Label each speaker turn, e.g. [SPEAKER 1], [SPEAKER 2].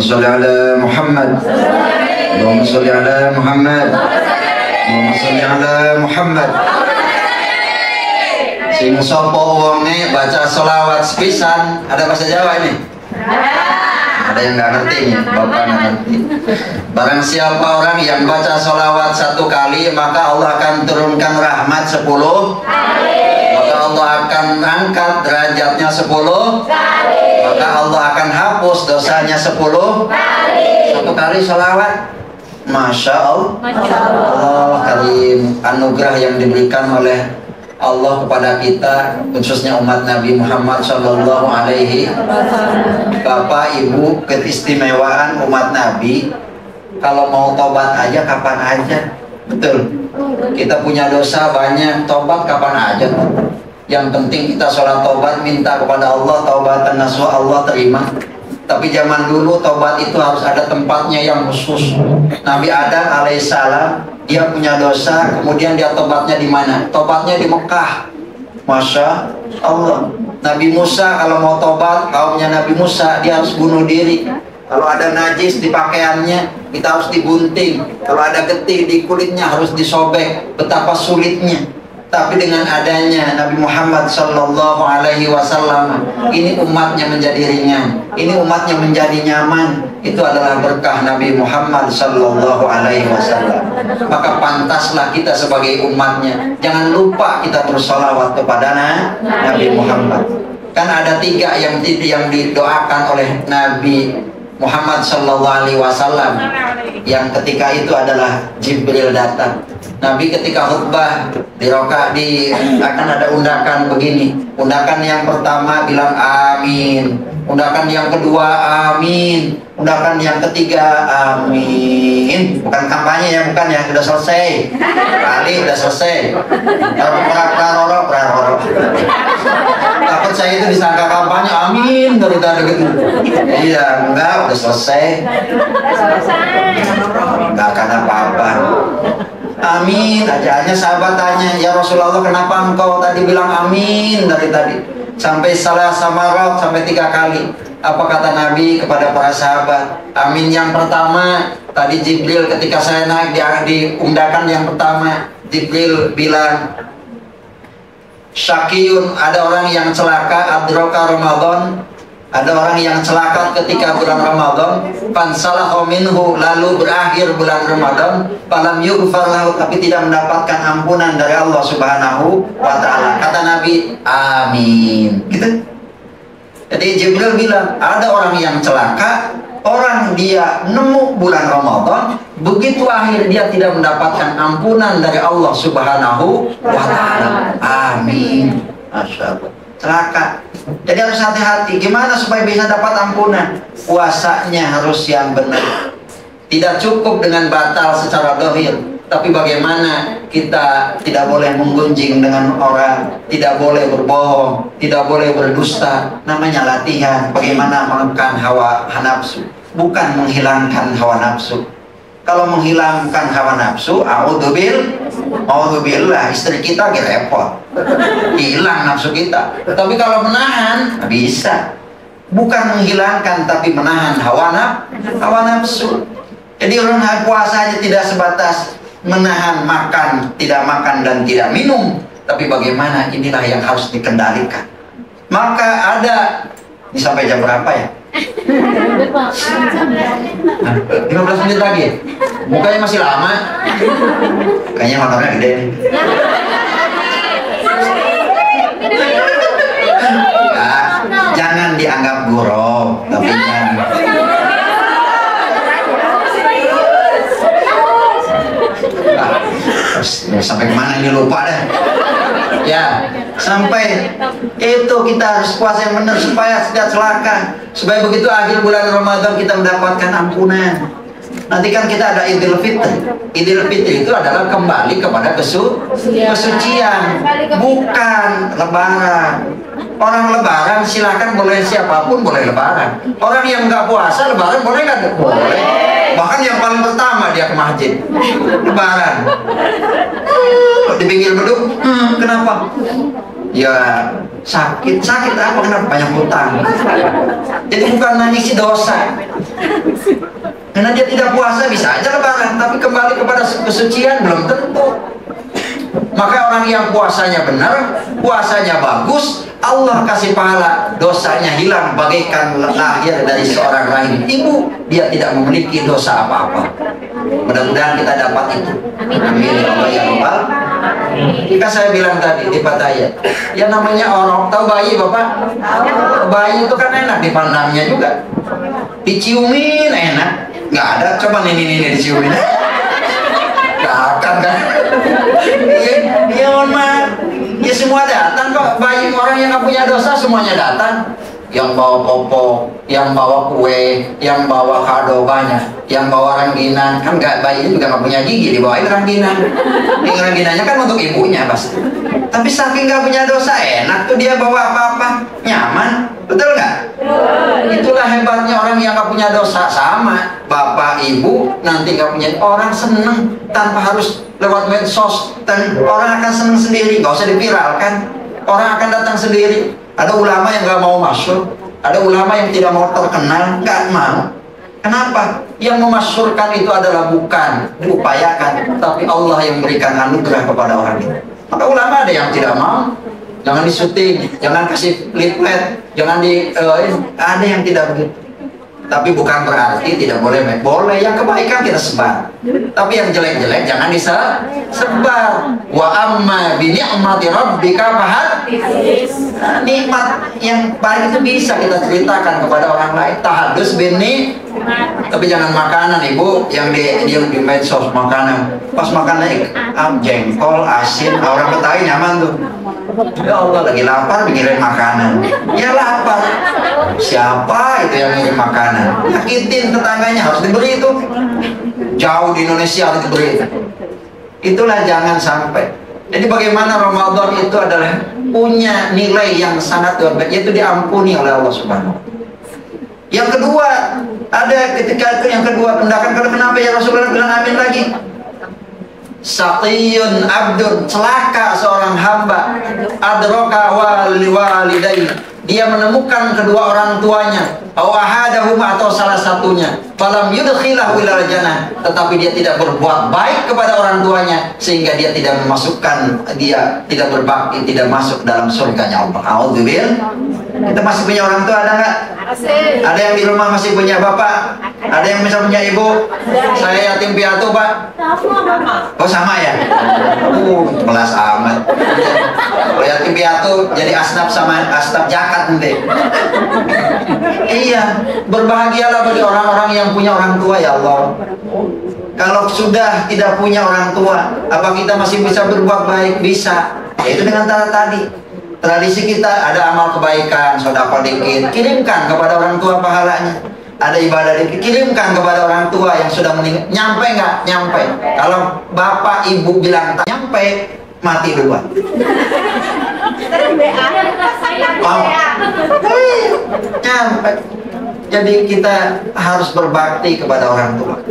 [SPEAKER 1] sholli ala Muhammad. Allahumma sholli ala Muhammad. Allahumma sholli ala Muhammad. Sing sapa wonge baca sholawat sepisan, ada bahasa Jawa ini? Ada yang nggak ngerti nih, Bapak nggak ngerti. Barang siapa orang yang baca sholawat 1 kali, maka Allah akan turunkan rahmat 10 kali. Maka Allah akan angkat derajatnya 10 kali. Maka Allah akan hapus dosanya 10 kali. 1 kali sholawat. Masya Allah. Allah karim, anugerah yang diberikan oleh Allah kepada kita, khususnya umat Nabi Muhammad Sallallahu Alaihi Wasallam. Bapak Ibu, keistimewaan umat Nabi, kalau mau tobat aja kapan aja, betul. Kita punya dosa banyak, tobat kapan aja. Yang penting kita sholat tobat, minta kepada Allah taubatan nasuha, Allah terima. Tapi zaman dulu tobat itu harus ada tempatnya yang khusus. Nabi Adam alaihissalam, dia punya dosa, kemudian dia tobatnya di mana? Tobatnya di Mekah. Masya Allah. Nabi Musa kalau mau tobat, kaumnya Nabi Musa, dia harus bunuh diri. Kalau ada najis di pakaiannya, kita harus digunting. Kalau ada getih di kulitnya, harus disobek. Betapa sulitnya. Tapi dengan adanya Nabi Muhammad Sallallahu Alaihi Wasallam, ini umatnya menjadi ringan, ini umatnya menjadi nyaman. Itu adalah berkah Nabi Muhammad Sallallahu Alaihi Wasallam. Maka pantaslah kita sebagai umatnya, jangan lupa kita bersolawat kepada Nabi Muhammad. Kan ada 3 yang didoakan oleh Nabi Muhammad Sallallahu Alaihi Wasallam. Yang ketika itu adalah Jibril datang. Nabi ketika khutbah akan ada undakan begini. Undakan yang pertama bilang amin. Undakan yang kedua amin. Undakan yang ketiga amin. Bukan kampanye ya, bukan ya, sudah selesai. Kali sudah selesai. Praroro. Takut saya itu disangka kampanye amin dari tadi gitu. Iya, enggak, udah selesai. Enggak akan apa-apa. Amin aja. Hanya sahabat tanya, ya Rasulullah, kenapa engkau tadi bilang amin dari tadi? Sampai salah samarat, sampai 3 kali. Apa kata Nabi kepada para sahabat? Amin yang pertama, tadi Jibril ketika saya naik di undakan yang pertama, Jibril bilang, Syakiyun, ada orang yang celaka, adroka Ramadan. Ada orang yang celaka ketika bulan Ramadan, fansalahu minhu, lalu berakhir bulan Ramadan, falam yughfar lahu, tapi tidak mendapatkan ampunan dari Allah Subhanahu wa taala. Kata Nabi, amin. Gitu. Jadi Jibril bilang, ada orang yang celaka, orang dia nemu bulan Ramadan, begitu akhir dia tidak mendapatkan ampunan dari Allah Subhanahu wa taala. Amin. Masya Allah. Celaka. Jadi harus hati-hati. Gimana supaya bisa dapat ampunan? Puasanya harus yang benar. Tidak cukup dengan batal secara zahir, tapi bagaimana kita tidak boleh menggunjing dengan orang, tidak boleh berbohong, tidak boleh berdusta. Namanya latihan. Bagaimana menekan hawa nafsu, bukan menghilangkan hawa nafsu. Kalau menghilangkan hawa nafsu, a'udzubillah, istri kita repot, hilang nafsu kita. Tapi kalau menahan, bisa. Bukan menghilangkan, tapi menahan hawa nafsu. Jadi orang puasa aja tidak sebatas menahan makan, tidak makan dan tidak minum, tapi bagaimana, inilah yang harus dikendalikan. Maka ada, ini sampai jam berapa ya? 15 menit lagi. Mukanya masih lama. Kayaknya motornya gede nih. Jangan dianggap gurau, tapi sampai kemana ini lupa dah. Ya, sampai itu kita harus puasa yang benar supaya tidak celaka, supaya begitu akhir bulan Ramadan kita mendapatkan ampunan. Nanti kan kita ada Idul Fitri. Idul Fitri itu adalah kembali kepada kesucian, bukan lebaran. Orang lebaran silakan, boleh siapapun boleh lebaran. Orang yang nggak puasa lebaran boleh nggak? Boleh. Bahkan yang paling pertama dia ke masjid lebaran. Di pinggir beduk, kenapa? Ya sakit apa? Kenapa? Banyak hutang. Jadi bukan nangisi dosa, Karena dia tidak puasa bisa aja lebaran, tapi kembali kepada kesucian belum tentu. Maka orang yang puasanya benar, puasanya bagus, Allah kasih pahala, dosanya hilang bagaikan lahir dari seorang rahim ibu, dia tidak memiliki dosa apa-apa. Mudah-mudahan kita dapat itu. Amin ya Allah ya Rabbal. Jika saya bilang tadi di Pattaya, ya namanya orang, tahu bayi Bapak? Bayi itu kan enak dipandangnya juga, diciumin enak. Nggak ada, coba nih diciumin. Nggak akan kan? Iya mohon maaf. Ya semua datang kok. Bayi orang yang nggak punya dosa semuanya datang. Yang bawa popok, yang bawa kue, yang bawa kado banyak, yang bawa rangginan. Kan nggak, bayi juga nggak punya gigi, dibawain rangginan. Yang rangginannya kan untuk ibunya pasti. Tapi saking nggak punya dosa enak tuh dia bawa apa-apa, nyaman, betul nggak? Itulah hebatnya orang yang nggak punya dosa. Sama bapak ibu nanti nggak punya, orang seneng tanpa harus lewat medsos, dan orang akan seneng sendiri, nggak usah diviralkan. Orang akan datang sendiri. Ada ulama yang nggak mau masuk, ada ulama yang tidak mau terkenal, nggak mau. Kenapa? Yang memasyurkan itu adalah bukan diupayakan, tapi Allah yang berikan anugerah kepada orang itu. Maka ulama ada yang tidak mau, jangan disuting, jangan kasih leaflet, jangan ada yang tidak begitu. Tapi bukan berarti tidak boleh, boleh yang kebaikan kita sebar. Tapi yang jelek-jelek jangan disebar. Wa amma bi ni'mati rabbika fahaddits. Nikmat yang paling itu bisa kita ceritakan kepada orang lain. Tahadus bini. Tapi jangan makanan ibu yang di medsos makanan. Pas makannya jengkol, asin, orang Betawi nyaman tuh. Ya Allah lagi lapar mikirin makanan. Ya lapar. Siapa itu yang ngirim makanan? Nyakitin tetangganya, harus diberi itu. Jauh di Indonesia harus diberi. Itulah jangan sampai. Jadi bagaimana Ramadan itu adalah punya nilai yang sangat luar biasa, yaitu diampuni oleh Allah Subhanahu. Yang kedua, ada ketika yang kedua tindakan, kenapa ya Rasulullah bilang amin lagi? Saqiyun abdun, celaka seorang hamba, adraka walidayhi, dia menemukan kedua orang tuanya, awahadahuma atau salah satunya, falam yudkhilahu ilal jannah, tetapi dia tidak berbuat baik kepada orang tuanya sehingga dia tidak memasukkan, dia tidak berbakti, tidak masuk dalam surganya Allah. Alhamdulillah. Kita masih punya orang tua, ada nggak? Ada yang di rumah masih punya bapak? Ada yang bisa punya ibu? Saya yatim piatu Pak. Oh sama ya? Kelas amat. Kalau yatim piatu jadi asnaf sama asnaf zakat nanti. Iya, berbahagialah bagi orang-orang yang punya orang tua ya Allah. Kalau sudah tidak punya orang tua, apa kita masih bisa berbuat baik? Bisa. Yaitu dengan cara tadi. Tradisi kita ada amal kebaikan, sedekah dikit, kirimkan kepada orang tua pahalanya. Ada ibadah dikit, kirimkan kepada orang tua yang sudah meninggal. Nyampe nggak? Nyampe. Kalau bapak ibu bilang tak nyampe, mati duluan. Nyampe. Jadi kita harus berbakti kepada orang tua.